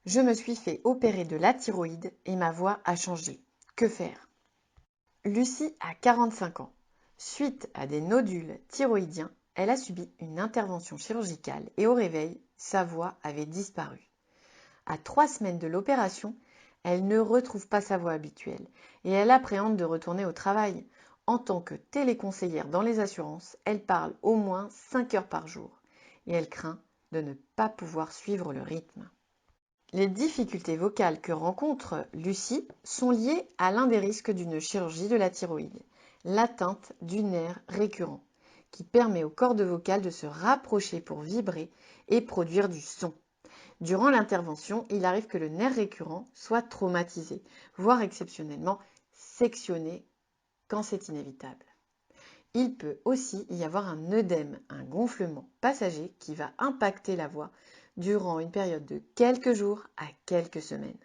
Je me suis fait opérer de la thyroïde et ma voix a changé. Que faire? Lucie a 45 ans. Suite à des nodules thyroïdiens, elle a subi une intervention chirurgicale et au réveil, sa voix avait disparu. À 3 semaines de l'opération, elle ne retrouve pas sa voix habituelle et elle appréhende de retourner au travail. En tant que téléconseillère dans les assurances, elle parle au moins 5 heures par jour et elle craint de ne pas pouvoir suivre le rythme. Les difficultés vocales que rencontre Lucie sont liées à l'un des risques d'une chirurgie de la thyroïde, l'atteinte du nerf récurrent, qui permet aux cordes vocales de se rapprocher pour vibrer et produire du son. Durant l'intervention, il arrive que le nerf récurrent soit traumatisé, voire exceptionnellement sectionné quand c'est inévitable. Il peut aussi y avoir un œdème, un gonflement passager qui va impacter la voix durant une période de quelques jours à quelques semaines.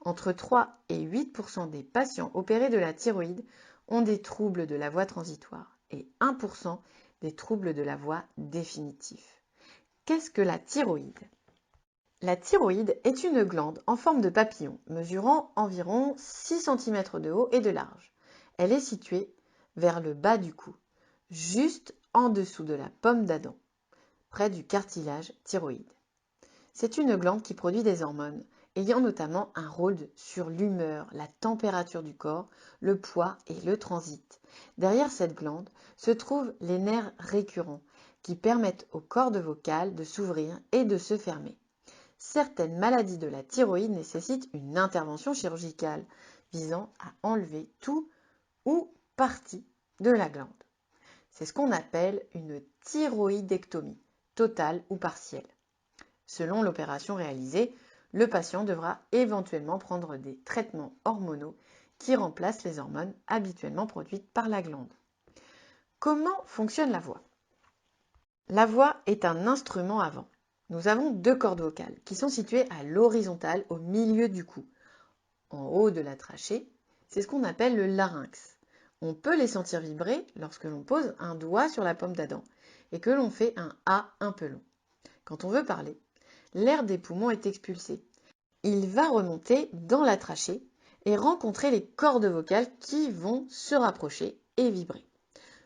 Entre 3 et 8% des patients opérés de la thyroïde ont des troubles de la voix transitoire et 1% des troubles de la voix définitifs. Qu'est-ce que la thyroïde? La thyroïde est une glande en forme de papillon, mesurant environ 6 cm de haut et de large. Elle est située vers le bas du cou, juste en dessous de la pomme d'Adam, près du cartilage thyroïde. C'est une glande qui produit des hormones, ayant notamment un rôle sur l'humeur, la température du corps, le poids et le transit. Derrière cette glande se trouvent les nerfs récurrents, qui permettent aux cordes vocales de s'ouvrir et de se fermer. Certaines maladies de la thyroïde nécessitent une intervention chirurgicale visant à enlever tout ou partie de la glande. C'est ce qu'on appelle une thyroïdectomie, totale ou partielle. Selon l'opération réalisée, le patient devra éventuellement prendre des traitements hormonaux qui remplacent les hormones habituellement produites par la glande. Comment fonctionne la voix? La voix est un instrument à vent. Nous avons 2 cordes vocales qui sont situées à l'horizontale au milieu du cou. En haut de la trachée, c'est ce qu'on appelle le larynx. On peut les sentir vibrer lorsque l'on pose un doigt sur la pomme d'Adam et que l'on fait un A un peu long. Quand on veut parler, l'air des poumons est expulsé. Il va remonter dans la trachée et rencontrer les cordes vocales qui vont se rapprocher et vibrer.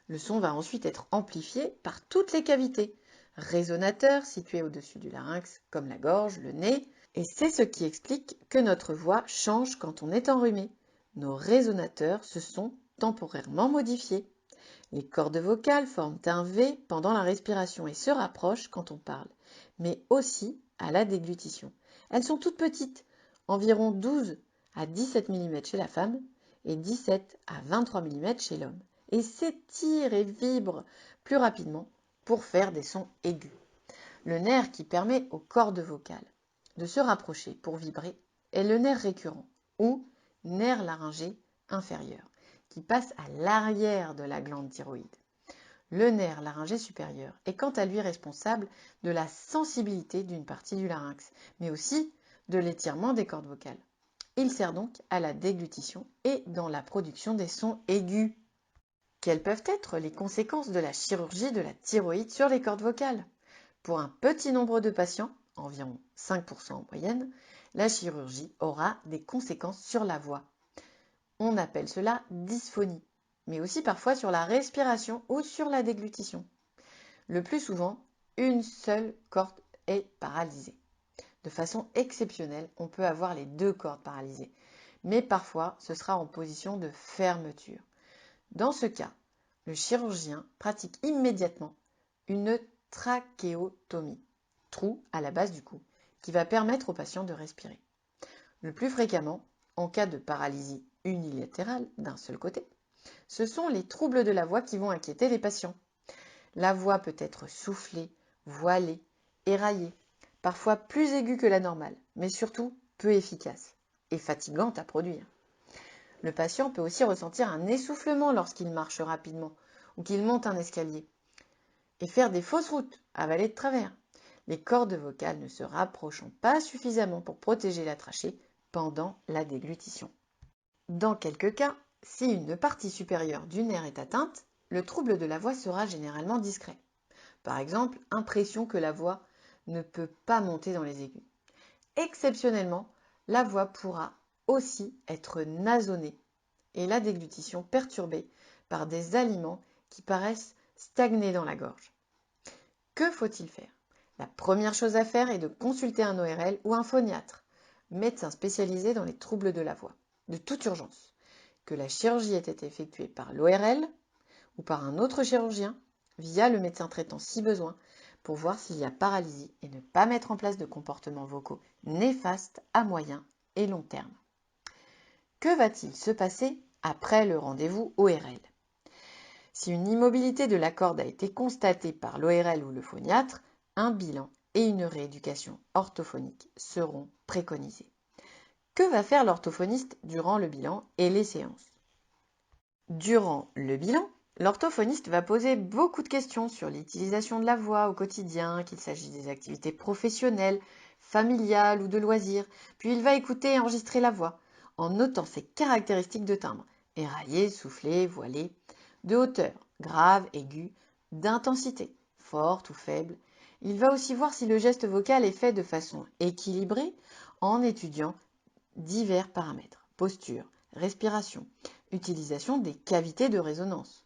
Le son va ensuite être amplifié par toutes les cavités, résonateurs situés au-dessus du larynx comme la gorge, le nez, et c'est ce qui explique que notre voix change quand on est enrhumé. Nos résonateurs se sont temporairement modifiés. Les cordes vocales forment un V pendant la respiration et se rapprochent quand on parle, mais aussi à la déglutition. Elles sont toutes petites, environ 12 à 17 mm chez la femme et 17 à 23 mm chez l'homme, et s'étirent et vibrent plus rapidement pour faire des sons aigus. Le nerf qui permet aux cordes vocales de se rapprocher pour vibrer est le nerf récurrent ou nerf laryngé inférieur, qui passe à l'arrière de la glande thyroïde. Le nerf laryngé supérieur est quant à lui responsable de la sensibilité d'une partie du larynx, mais aussi de l'étirement des cordes vocales. Il sert donc à la déglutition et dans la production des sons aigus. Quelles peuvent être les conséquences de la chirurgie de la thyroïde sur les cordes vocales? Pour un petit nombre de patients, environ 5% en moyenne, la chirurgie aura des conséquences sur la voix. On appelle cela dysphonie, mais aussi parfois sur la respiration ou sur la déglutition. Le plus souvent, une seule corde est paralysée. De façon exceptionnelle, on peut avoir les 2 cordes paralysées, mais parfois ce sera en position de fermeture. Dans ce cas, le chirurgien pratique immédiatement une trachéotomie, trou à la base du cou, qui va permettre au patient de respirer. Le plus fréquemment, en cas de paralysie unilatérale d'un seul côté, ce sont les troubles de la voix qui vont inquiéter les patients. La voix peut être soufflée, voilée, éraillée, parfois plus aiguë que la normale, mais surtout peu efficace et fatigante à produire. Le patient peut aussi ressentir un essoufflement lorsqu'il marche rapidement ou qu'il monte un escalier et faire des fausses routes, avaler de travers, les cordes vocales ne se rapprochant pas suffisamment pour protéger la trachée pendant la déglutition. Dans quelques cas, si une partie supérieure du nerf est atteinte, le trouble de la voix sera généralement discret. Par exemple, impression que la voix ne peut pas monter dans les aigus. Exceptionnellement, la voix pourra aussi être nasonnée et la déglutition perturbée par des aliments qui paraissent stagner dans la gorge. Que faut-il faire? La première chose à faire est de consulter un ORL ou un phoniatre, médecin spécialisé dans les troubles de la voix, de toute urgence. Que la chirurgie ait été effectuée par l'ORL ou par un autre chirurgien, via le médecin traitant si besoin, pour voir s'il y a paralysie et ne pas mettre en place de comportements vocaux néfastes à moyen et long terme. Que va-t-il se passer après le rendez-vous ORL? Si une immobilité de la corde a été constatée par l'ORL ou le phoniatre, un bilan et une rééducation orthophonique seront préconisés. Que va faire l'orthophoniste durant le bilan et les séances? Durant le bilan, l'orthophoniste va poser beaucoup de questions sur l'utilisation de la voix au quotidien, qu'il s'agisse des activités professionnelles, familiales ou de loisirs. Puis il va écouter et enregistrer la voix, en notant ses caractéristiques de timbre, éraillé, soufflé, voilé, de hauteur, grave, aigu, d'intensité, forte ou faible. Il va aussi voir si le geste vocal est fait de façon équilibrée en étudiant divers paramètres, posture, respiration, utilisation des cavités de résonance,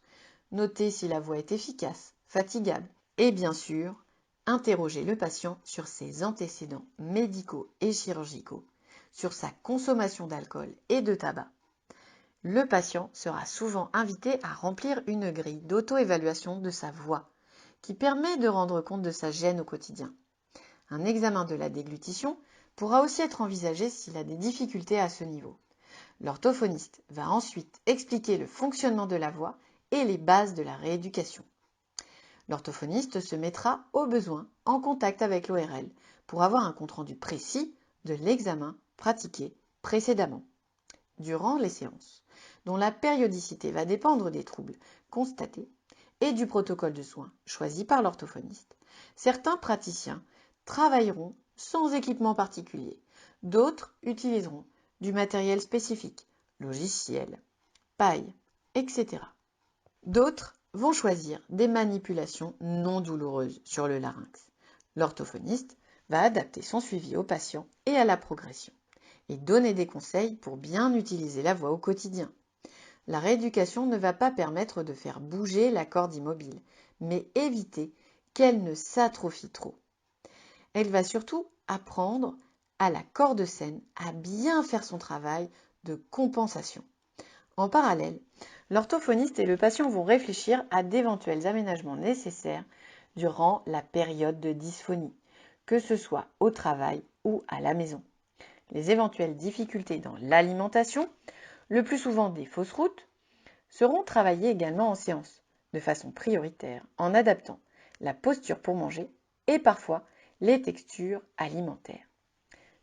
noter si la voix est efficace, fatigable, et bien sûr, interroger le patient sur ses antécédents médicaux et chirurgicaux, sur sa consommation d'alcool et de tabac. Le patient sera souvent invité à remplir une grille d'auto-évaluation de sa voix, qui permet de rendre compte de sa gêne au quotidien. Un examen de la déglutition pourra aussi être envisagé s'il a des difficultés à ce niveau. L'orthophoniste va ensuite expliquer le fonctionnement de la voix et les bases de la rééducation. L'orthophoniste se mettra au besoin en contact avec l'ORL pour avoir un compte-rendu précis de l'examen pratiqué précédemment. Durant les séances, dont la périodicité va dépendre des troubles constatés et du protocole de soins choisi par l'orthophoniste, certains praticiens travailleront sans équipement particulier. D'autres utiliseront du matériel spécifique, logiciel, paille, etc. D'autres vont choisir des manipulations non douloureuses sur le larynx. L'orthophoniste va adapter son suivi au patient et à la progression et donner des conseils pour bien utiliser la voix au quotidien. La rééducation ne va pas permettre de faire bouger la corde immobile, mais éviter qu'elle ne s'atrophie trop. Elle va surtout apprendre à la corde saine à bien faire son travail de compensation. En parallèle, l'orthophoniste et le patient vont réfléchir à d'éventuels aménagements nécessaires durant la période de dysphonie, que ce soit au travail ou à la maison. Les éventuelles difficultés dans l'alimentation, le plus souvent des fausses routes, seront travaillées également en séance, de façon prioritaire, en adaptant la posture pour manger et parfois les textures alimentaires.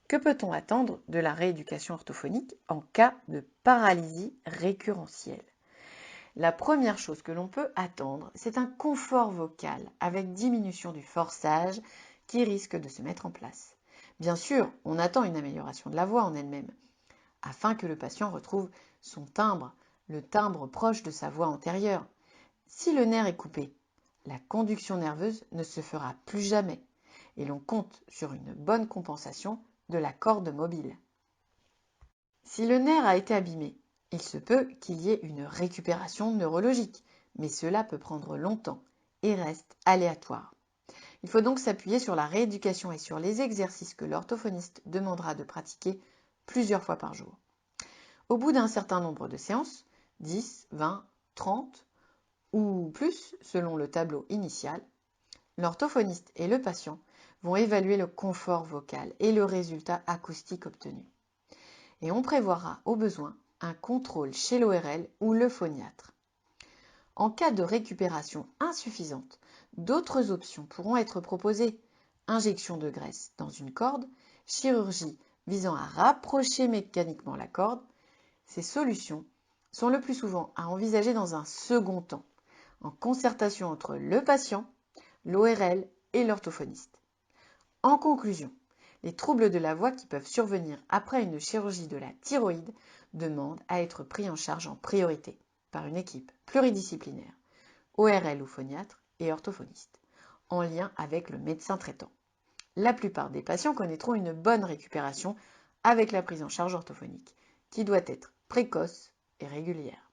Que peut-on attendre de la rééducation orthophonique en cas de paralysie récurrentielle? La première chose que l'on peut attendre, c'est un confort vocal avec diminution du forçage qui risque de se mettre en place. Bien sûr, on attend une amélioration de la voix en elle-même, afin que le patient retrouve son timbre, le timbre proche de sa voix antérieure. Si le nerf est coupé, la conduction nerveuse ne se fera plus jamais et l'on compte sur une bonne compensation de la corde mobile. Si le nerf a été abîmé, il se peut qu'il y ait une récupération neurologique, mais cela peut prendre longtemps et reste aléatoire. Il faut donc s'appuyer sur la rééducation et sur les exercices que l'orthophoniste demandera de pratiquer plusieurs fois par jour. Au bout d'un certain nombre de séances, 10, 20, 30 ou plus selon le tableau initial, l'orthophoniste et le patient vont évaluer le confort vocal et le résultat acoustique obtenu. Et on prévoira au besoin un contrôle chez l'ORL ou le phoniatre. En cas de récupération insuffisante, d'autres options pourront être proposées. Injection de graisse dans une corde, chirurgie visant à rapprocher mécaniquement la corde. Ces solutions sont le plus souvent à envisager dans un second temps, en concertation entre le patient, l'ORL et l'orthophoniste. En conclusion, les troubles de la voix qui peuvent survenir après une chirurgie de la thyroïde demandent à être pris en charge en priorité par une équipe pluridisciplinaire, ORL ou phoniatre et orthophoniste, en lien avec le médecin traitant. La plupart des patients connaîtront une bonne récupération avec la prise en charge orthophonique, qui doit être précoce et régulière.